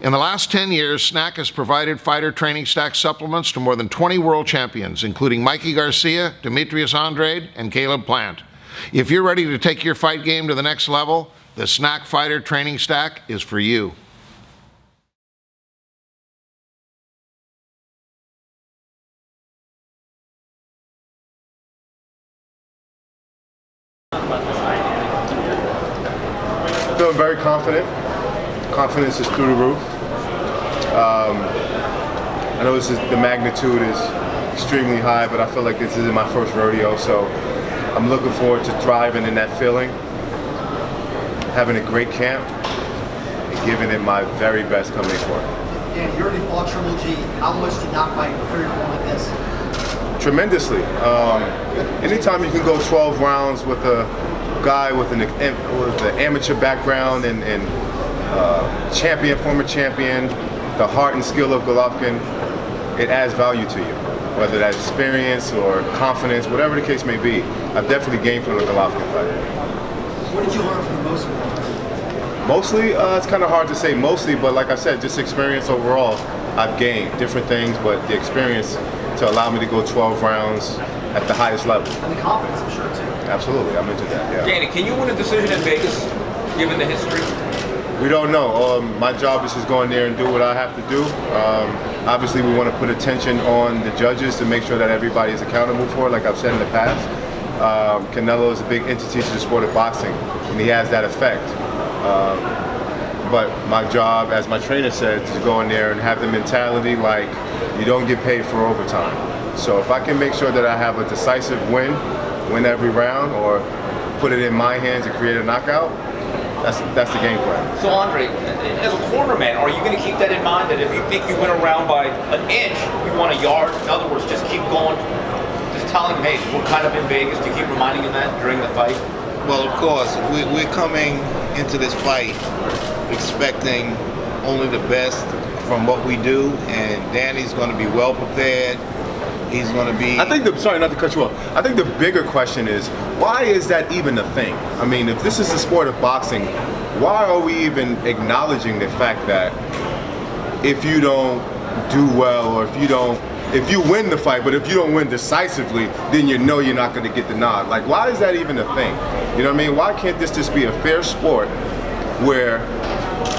In the last 10 years, SNAC has provided fighter training stack supplements to more than 20 world champions, including Mikey Garcia, Demetrius Andrade, and Caleb Plant. If you're ready to take your fight game to the next level, the SNAC Fighter Training Stack is for you. Feeling very confident. Confidence is through the roof. I know the magnitude is extremely high, but I feel like this is my first rodeo, so I'm looking forward to thriving in that feeling, having a great camp, and giving it my very best coming for it. Dan, you already fought Triple G. How much did not fight prepare for like this? Tremendously. Anytime you can go 12 rounds with a guy with an amateur background and champion, former champion, the heart and skill of Golovkin, it adds value to you. Whether that's experience or confidence, whatever the case may be, I've definitely gained from the Golovkin fight. What did you learn from the most of it? Mostly, it's kind of hard to say mostly, but like I said, just experience overall, I've gained different things, but the experience to allow me to go 12 rounds at the highest level. And the confidence, I'm sure, too. Absolutely, I'm into that, yeah. Danny, can you win a decision in Vegas, given the history? We don't know. My job is just go in there and do what I have to do. Obviously, we want to put attention on the judges to make sure that everybody is accountable for it, like I've said in the past. Canelo is a big entity to the sport of boxing, and he has that effect. But my job, as my trainer said, is to go in there and have the mentality like you don't get paid for overtime. So if I can make sure that I have a decisive win every round, or put it in my hands and create a knockout, that's the game plan. So Andre, as a cornerman, are you going to keep that in mind, that if you think you win a round by an inch, you want a yard? In other words, just keep going, just telling him, hey, we're kind of in Vegas, to keep reminding him that during the fight? Well, of course, we're coming into this fight expecting only the best from what we do, and Danny's going to be well prepared. He's going to be... sorry not to cut you off, I think the bigger question is, why is that even a thing? I mean, if this is the sport of boxing, why are we even acknowledging the fact that if you don't do well, or if you win the fight, but if you don't win decisively, then you know you're not going to get the nod. Like, why is that even a thing? You know what I mean? Why can't this just be a fair sport where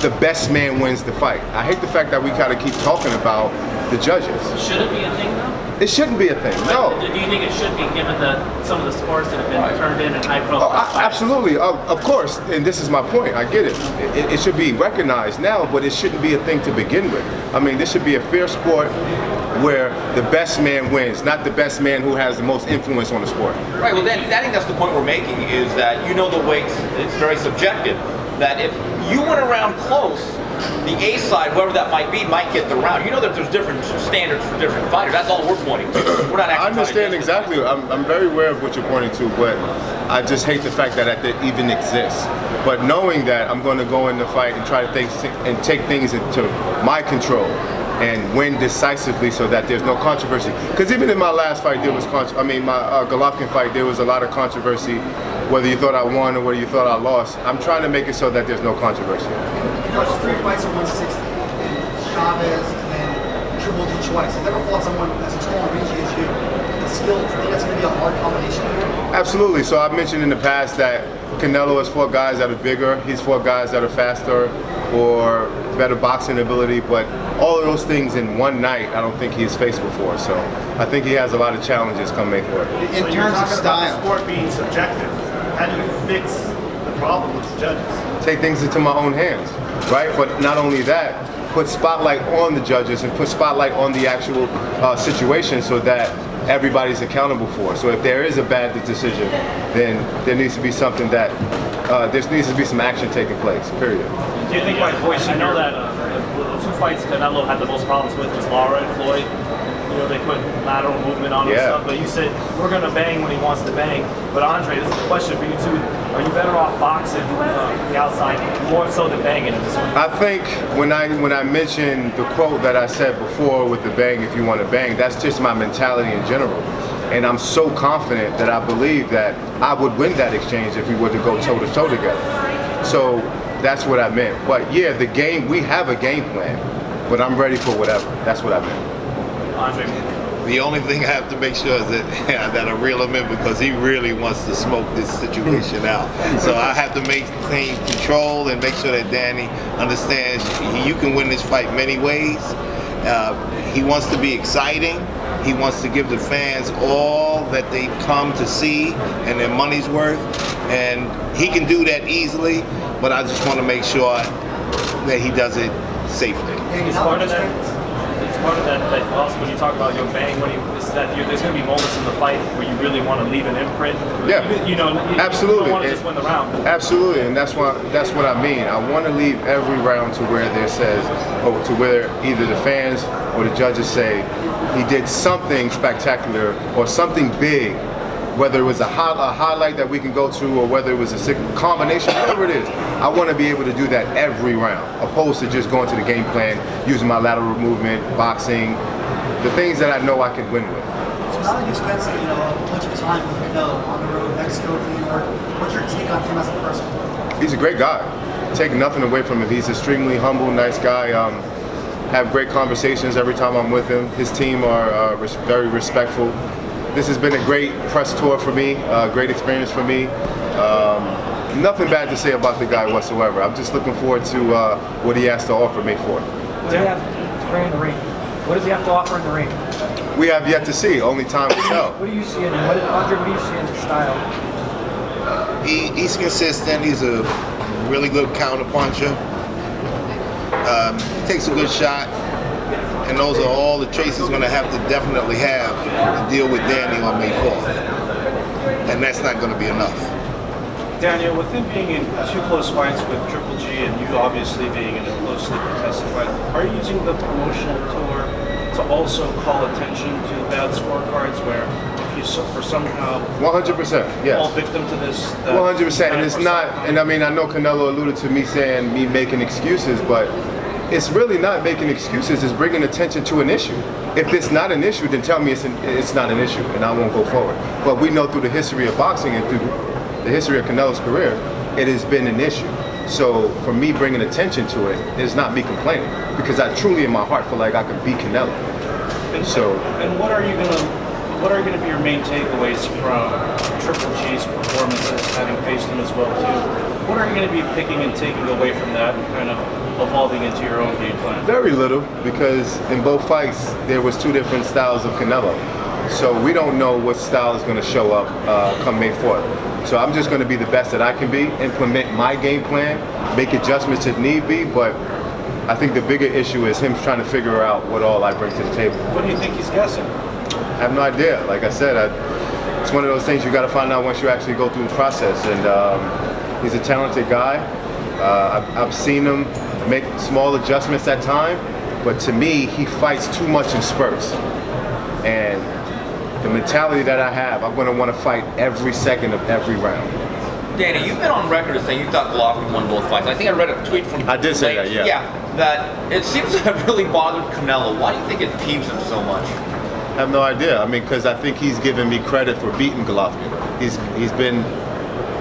the best man wins the fight? I hate the fact that we kind of keep talking about the judges. Should it be a thing, though? It shouldn't be a thing, no. Do you think it should be, given some of the scores that have been turned in high-profile fights? Absolutely, of course, and this is my point, I get it. It should be recognized now, but it shouldn't be a thing to begin with. I mean, this should be a fair sport where the best man wins, not the best man who has the most influence on the sport. Right, well then, I think that's the point we're making, is that you know the weights, it's very subjective, that if you went around close, the A side, whoever that might be, might get the round. You know that there's different standards for different fighters. That's all we're pointing to. We're not actually. I understand exactly. I'm very aware of what you're pointing to, but I just hate the fact that that even exists. But knowing that, I'm going to go in the fight and try to take things into my control and win decisively, so that there's no controversy. Because even in my last fight, there was my Golovkin fight, there was a lot of controversy, whether you thought I won or whether you thought I lost. I'm trying to make it so that there's no controversy. You know, 3 fights at 160, and Chavez, and then Triple G twice. Have you ever fought someone as tall and rangy as you? The skill, do you think that's going to be a hard combination for you? Absolutely. So I've mentioned in the past that Canelo has fought guys that are bigger, he's fought guys that are faster or better boxing ability, but all of those things in one night, I don't think he's faced before. So I think he has a lot of challenges coming forward. In terms of style, the sport being subjective, how do you fix the problem with the judges? Take things into my own hands, right? But not only that, put spotlight on the judges and put spotlight on the actual situation, so that everybody's accountable for. So if there is a bad decision, then there needs to be something that there needs to be some action taking place. Period. Do you think by voice? I know that the 2 fights Canelo had the most problems with was Lara and Floyd. You know, they put lateral movement on him and stuff, but you said we're going to bang when he wants to bang. But Andre, this is a question for you too. Are you better off boxing from the outside more so than banging at this one? I think when I mentioned the quote that I said before with the bang if you want to bang, that's just my mentality in general. And I'm so confident that I believe that I would win that exchange if we were to go toe-to-toe together. So That's what I meant. But yeah, we have a game plan, but I'm ready for whatever. That's what I meant. Andre, The only thing I have to make sure is that I reel him in because he really wants to smoke this situation out. So I have to maintain control and make sure that Danny understands you can win this fight many ways. He wants to be exciting. He wants to give the fans all that they've come to see and their money's worth. And he can do that easily, but I just want to make sure that he does it safely. it's part of that. It's part of that also when you talk about your bang, there's going to be moments in the fight where you really want to leave an imprint. Yeah, you absolutely. don't want to just win the round. Absolutely, and that's what I mean. I want to leave every round to where there says, or to where either the fans or the judges say he did something spectacular or something big. Whether it was a highlight that we can go to or whether it was a combination, whatever it is, I want to be able to do that every round, opposed to just going to the game plan, using my lateral movement, boxing, the things that I know I can win with. So now that you've spent a bunch of time with Canelo on the road, Mexico, New York, what's your take on him as a person? He's a great guy. Take nothing away from him. He's extremely humble, nice guy. Have great conversations every time I'm with him. His team are very respectful. This has been a great press tour for me, great experience for me. Nothing bad to say about the guy whatsoever. I'm just looking forward to what he has to offer May 4th. What do you have to bring in the ring? What does he have to offer in the ring? We have yet to see. Only time will tell. What do you see in him? Andre, what do you see in his style? He's consistent. He's a really good counter puncher. He takes a good shot. And those are all the traits he's going to have to definitely have to deal with Danny on May 4th. And that's not going to be enough. Daniel, with him being in 2 close fights with Triple G and you obviously being in a closely contested fight, are you using the promotional tour to also call attention to bad scorecards where if you for somehow 100%, yes. fall victim to this? 100%, and it's not, and I mean, I know Canelo alluded to me saying me making excuses, but it's really not making excuses, it's bringing attention to an issue. If it's not an issue, then tell me it's not an issue and I won't go forward. But we know through the history of boxing and through the history of Canelo's career, it has been an issue. So for me bringing attention to it is not me complaining, because I truly in my heart feel like I could beat Canelo. And what are you gonna be your main takeaways from Triple G's performances, having faced him as well too? What are you gonna be picking and taking away from that and kind of evolving into your own game plan? Very little, because in both fights there was 2 different styles of Canelo. So we don't know what style is going to show up come May 4th. So I'm just going to be the best that I can be, implement my game plan, make adjustments if need be, but I think the bigger issue is him trying to figure out what all I bring to the table. What do you think he's guessing? I have no idea. Like I said, it's one of those things you got to find out once you actually go through the process. And he's a talented guy. I've seen him make small adjustments at time, but to me, he fights too much in spurts. And the mentality that I have, I'm going to want to fight every second of every round. Danny, you've been on record as saying you thought Golovkin won both fights. I think I read a tweet from you. I did say that, yeah. Yeah, that it seems to have really bothered Canelo. Why do you think it peeves him so much? I have no idea. I mean, because I think he's given me credit for beating Golovkin. He's been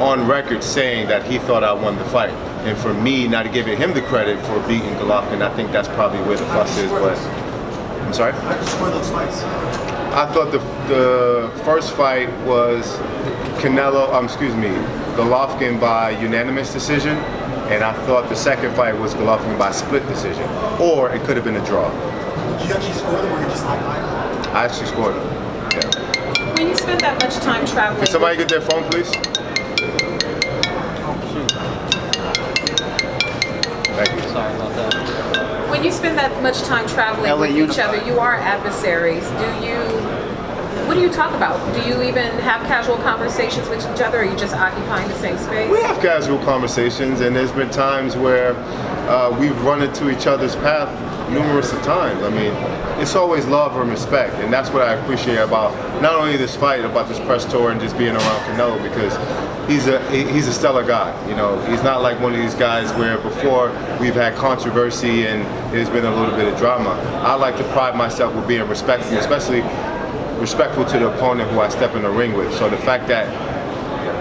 on record saying that he thought I won the fight. And for me not giving him the credit for beating Golovkin, I think that's probably where the fuss is. But I'm sorry? How did you score those fights? I thought the first fight was Golovkin by unanimous decision, and I thought the second fight was Golovkin by split decision, or it could have been a draw. Did you actually score them, or you just like I actually scored them. Yeah. When you spend that much time traveling, Can somebody get their phone, please? Thank you. Sorry about that. when you spend that much time traveling with each other, you are adversaries. What do you talk about? Do you even have casual conversations with each other, or are you just occupying the same space? We have casual conversations, and there's been times where we've run into each other's path numerous of times. I mean, it's always love and respect, and that's what I appreciate about not only this fight, about this press tour and just being around Canelo, because he's a stellar guy. You know, he's not like one of these guys where before we've had controversy and there's been a little bit of drama. I like to pride myself with being respectful, especially respectful to the opponent who I step in the ring with. So the fact that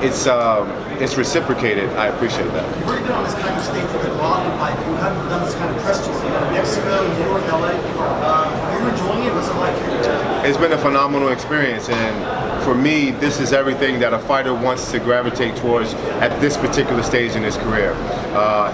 it's reciprocated. I appreciate that. You've already been on this kind of stage with the Golovkin fight. You haven't done this kind of press tour. You know, Mexico, New York, LA. Are you enjoying it? What's it like? It's been a phenomenal experience, and for me, this is everything that a fighter wants to gravitate towards at this particular stage in his career.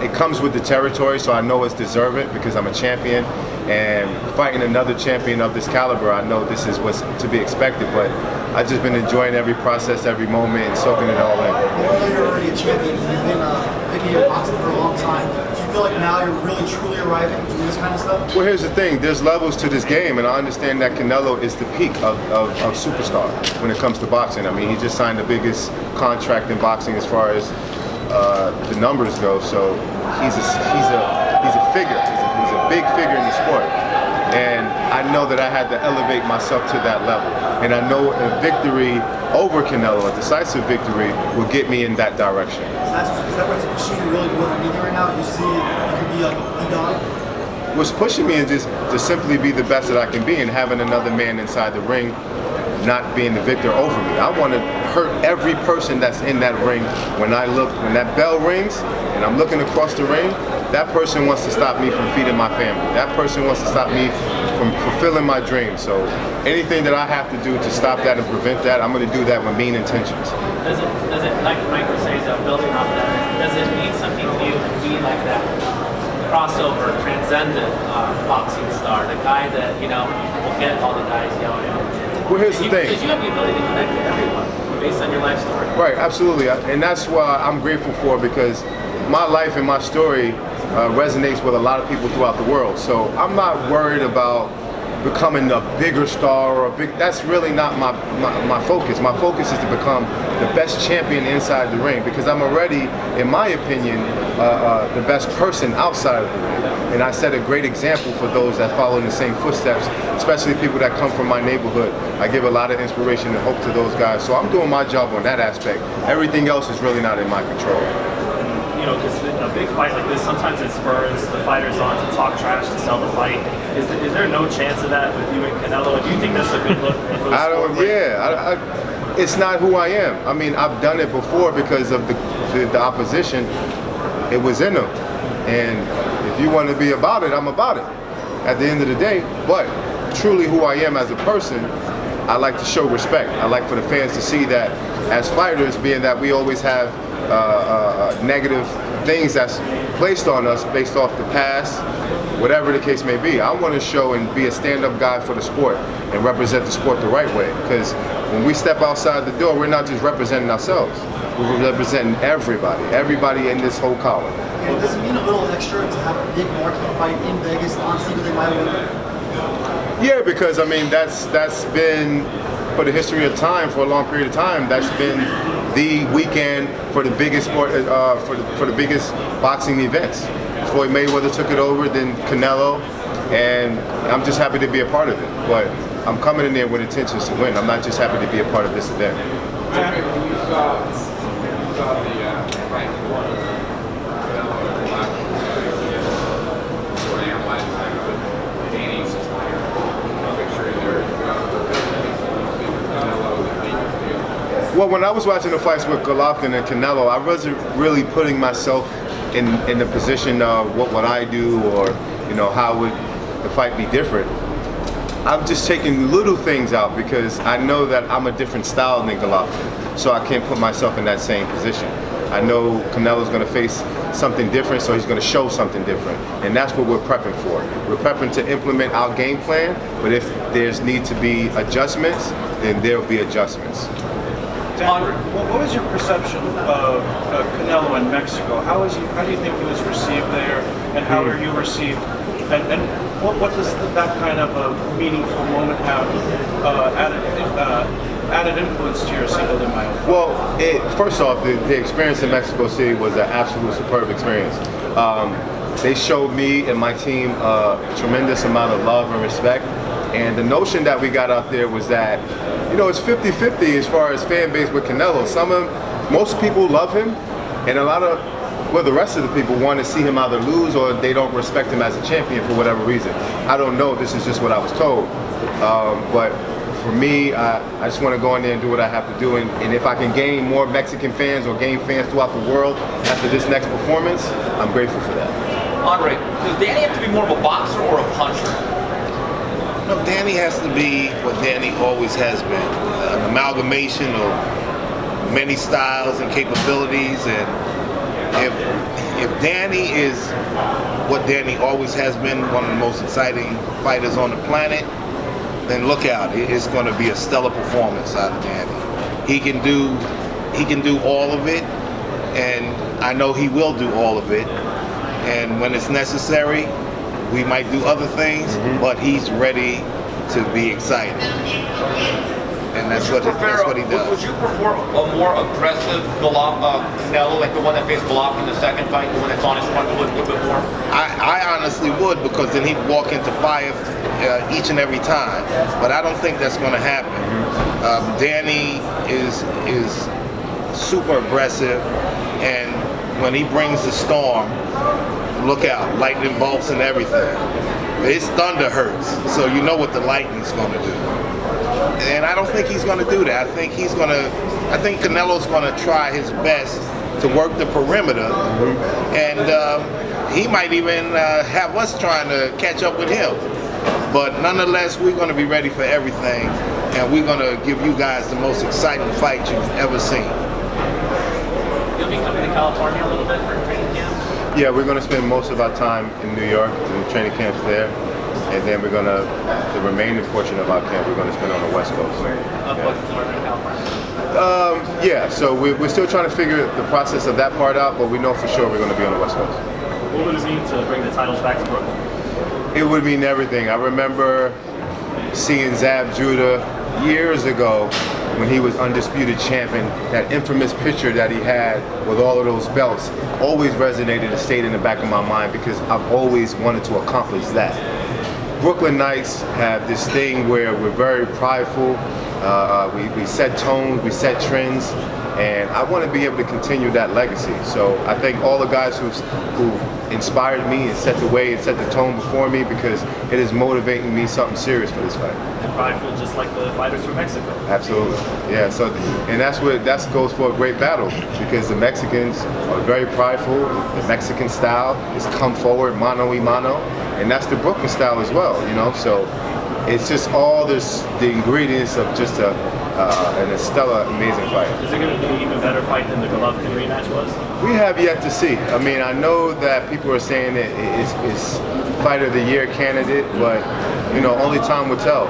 It comes with the territory, so I know it's deserved because I'm a champion, and fighting another champion of this caliber, I know this is what's to be expected, but I've just been enjoying every process, every moment, and soaking it all in. Although you're already a champion, you've been picking in boxing for a long time. Do you feel like now you're really truly arriving to do this kind of stuff? Well, here's the thing. There's levels to this game, and I understand that Canelo is the peak of superstar when it comes to boxing. I mean, he just signed the biggest contract in boxing as far as the numbers go. So he's a figure. He's a big figure in the sport. And I know that I had to elevate myself to that level. And I know a victory over Canelo, a decisive victory, will get me in that direction. Is that what's pushing you really more than anything right now? You see you could be a dog? What's pushing me is just to simply be the best that I can be, and having another man inside the ring not being the victor over me. I want to hurt every person that's in that ring. When that bell rings and I'm looking across the ring, that person wants to stop me from feeding my family. That person wants to stop me from fulfilling my dreams. So anything that I have to do to stop that and prevent that, I'm going to do that with mean intentions. Does it like Michael says, building off that, does it mean something to you to be like that crossover, transcendent boxing star, the guy that, will get all the guys yelling out? Well, here's the thing. Because you have the ability to connect to everyone based on your life story. Right, absolutely. And that's why I'm grateful for, because my life and my story resonates with a lot of people throughout the world. So I'm not worried about becoming a bigger star or that's really not my focus. My focus is to become the best champion inside the ring, because I'm already, in my opinion, the best person outside of the ring. And I set a great example for those that follow in the same footsteps, especially people that come from my neighborhood. I give a lot of inspiration and hope to those guys. So I'm doing my job on that aspect. Everything else is really not in my control. Because a big fight like this, sometimes it spurs the fighters on to talk trash to sell the fight. Is there no chance of that with you and Canelo? Do you think that's a good look for the sport? It's not who I am. I mean, I've done it before because of the opposition. It was in them. And if you want to be about it, I'm about it at the end of the day. But truly who I am as a person, I like to show respect. I like for the fans to see that as fighters, being that we always have negative things that's placed on us based off the past, whatever the case may be. I want to show and be a stand-up guy for the sport and represent the sport the right way. Because when we step outside the door, we're not just representing ourselves. We're representing everybody in this whole column. And does it mean a little extra to have a big marquee fight in Vegas on Cinco de Mayo? Yeah, because I mean that's been, for the history of time, for a long period of time, that's been the weekend for the biggest sport, for the biggest boxing events. Floyd Mayweather took it over, then Canelo, and I'm just happy to be a part of it. But I'm coming in there with intentions to win. I'm not just happy to be a part of this event. When you saw the fight for Canelo and sort of analyzing that, Danny's picture there. Well, when I was watching the fights with Golovkin and Canelo, I wasn't really putting myself in the position of what would I do, or how would the fight be different. I'm just taking little things out because I know that I'm a different style than Golovkin, so I can't put myself in that same position. I know Canelo's going to face something different, so he's going to show something different, and that's what we're prepping for. We're prepping to implement our game plan, but if there's need to be adjustments, then there'll be adjustments. What was your perception of Canelo in Mexico? How do you think he was received there, and how were you received? And what does that kind of a meaningful moment have added influence to your Cinco de Mayo? Well, first off, the experience in Mexico City was an absolute superb experience. They showed me and my team a tremendous amount of love and respect. And the notion that we got out there was that, it's 50-50 as far as fan base with Canelo. Most people love him, and the rest of the people want to see him either lose or they don't respect him as a champion for whatever reason. I don't know, this is just what I was told. But for me, I just want to go in there and do what I have to do. And if I can gain more Mexican fans or gain fans throughout the world after this next performance, I'm grateful for that. Andre, does Danny have to be more of a boxer or a puncher? No, Danny has to be what Danny always has been, an amalgamation of many styles and capabilities. And if Danny is what Danny always has been, one of the most exciting fighters on the planet, then look out, it's going to be a stellar performance out of Danny. He can do all of it, and I know he will do all of it. And when it's necessary, we might do other things, but he's ready to be excited. And that's what he does. Would you prefer a more aggressive Canelo, like the one that faced Golovkin in the second fight, the one that's on his front foot a little bit more? I honestly would, because then he'd walk into fire each and every time. But I don't think that's going to happen. Danny is super aggressive, and when he brings the storm, look out, lightning bolts and everything. His thunder hurts, so you know what the lightning's going to do. And I don't think he's going to do that. I think Canelo's going to try his best to work the perimeter, and he might even have us trying to catch up with him. But nonetheless, we're going to be ready for everything, and we're going to give you guys the most exciting fight you've ever seen. You'll be coming to California a little bit for training camp? Yeah, we're going to spend most of our time in New York, in the training camps there. And then we're going to, the remaining portion of our camp, we're going to spend on the West Coast. Yeah, so we're still trying to figure the process of that part out, but we know for sure we're going to be on the West Coast. What would it mean to bring the titles back to Brooklyn? It would mean everything. I remember seeing Zab Judah years ago when he was undisputed champion. That infamous picture that he had with all of those belts always resonated and stayed in the back of my mind, because I've always wanted to accomplish that. Brooklyn Knights have this thing where we're very prideful. We set tones, we set trends, and I want to be able to continue that legacy. So I thank all the guys who've inspired me and set the way and set the tone before me, because it is motivating me something serious for this fight. And prideful, just like the fighters from Mexico. Absolutely, yeah. So, and that goes for a great battle, because the Mexicans are very prideful. The Mexican style is come forward, mano y mano, and that's the Brooklyn style as well. You know, so it's just all the ingredients of just an stellar, amazing fight. Is it going to be an even better fight than the Golovkin rematch was? We have yet to see. I mean, I know that people are saying it's fight of the year candidate, but you know, only time will tell,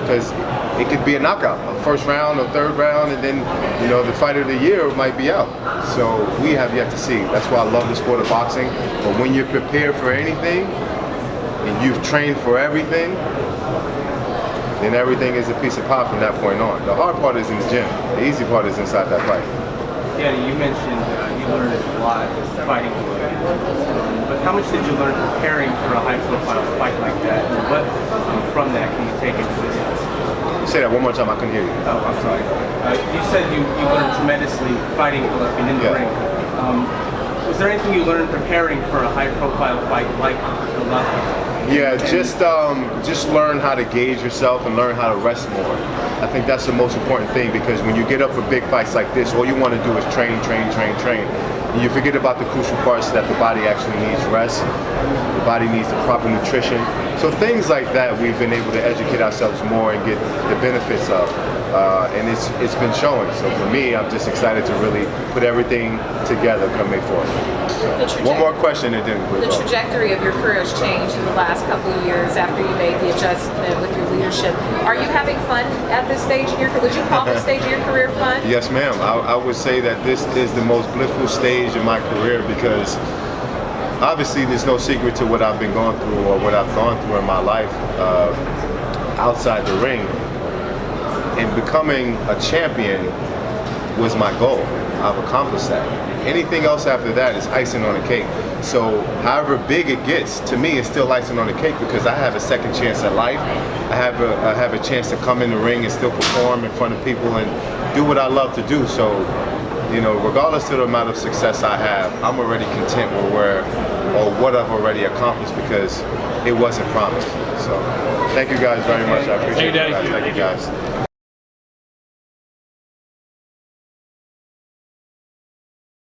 because it could be a knockout, a first round or third round, and then you know the fight of the year might be out. So we have yet to see. That's why I love the sport of boxing. But when you're prepared for anything and you've trained for everything, then everything is a piece of pie from that point on. The hard part is in the gym. The easy part is inside that fight. Yeah, you mentioned you learned a lot fighting. But how much did you learn preparing for a high-profile fight like that? And what from that can you take into this? Say that one more time, I couldn't hear you. Oh, I'm sorry. You said you learned tremendously fighting Golovkin in the ring. Was there anything you learned preparing for a high-profile fight like Golovkin? Yeah, just learn how to gauge yourself and learn how to rest more. I think that's the most important thing, because when you get up for big fights like this, all you want to do is train. And you forget about the crucial parts that the body actually needs rest. The body needs the proper nutrition. So things like that we've been able to educate ourselves more and get the benefits of. And it's been showing. So for me, I'm just excited to really put everything together come May 4th. One more question and then we'll The trajectory of your career has changed in the last couple of years after you made the adjustment with your leadership. Are you having fun at this stage in your career? Would you call this stage of your career fun? Yes, ma'am. I would say that this is the most blissful stage in my career, because obviously there's no secret to what I've been going through or what I've gone through in my life outside the ring. And becoming a champion was my goal. I've accomplished that. Anything else after that is icing on the cake. So however big it gets, to me it's still icing on the cake, because I have a second chance at life. I have a chance to come in the ring and still perform in front of people and do what I love to do. So you know, regardless of the amount of success I have, I'm already content with what I've already accomplished because it wasn't promised. So thank you guys very much. I appreciate it. Thank you guys.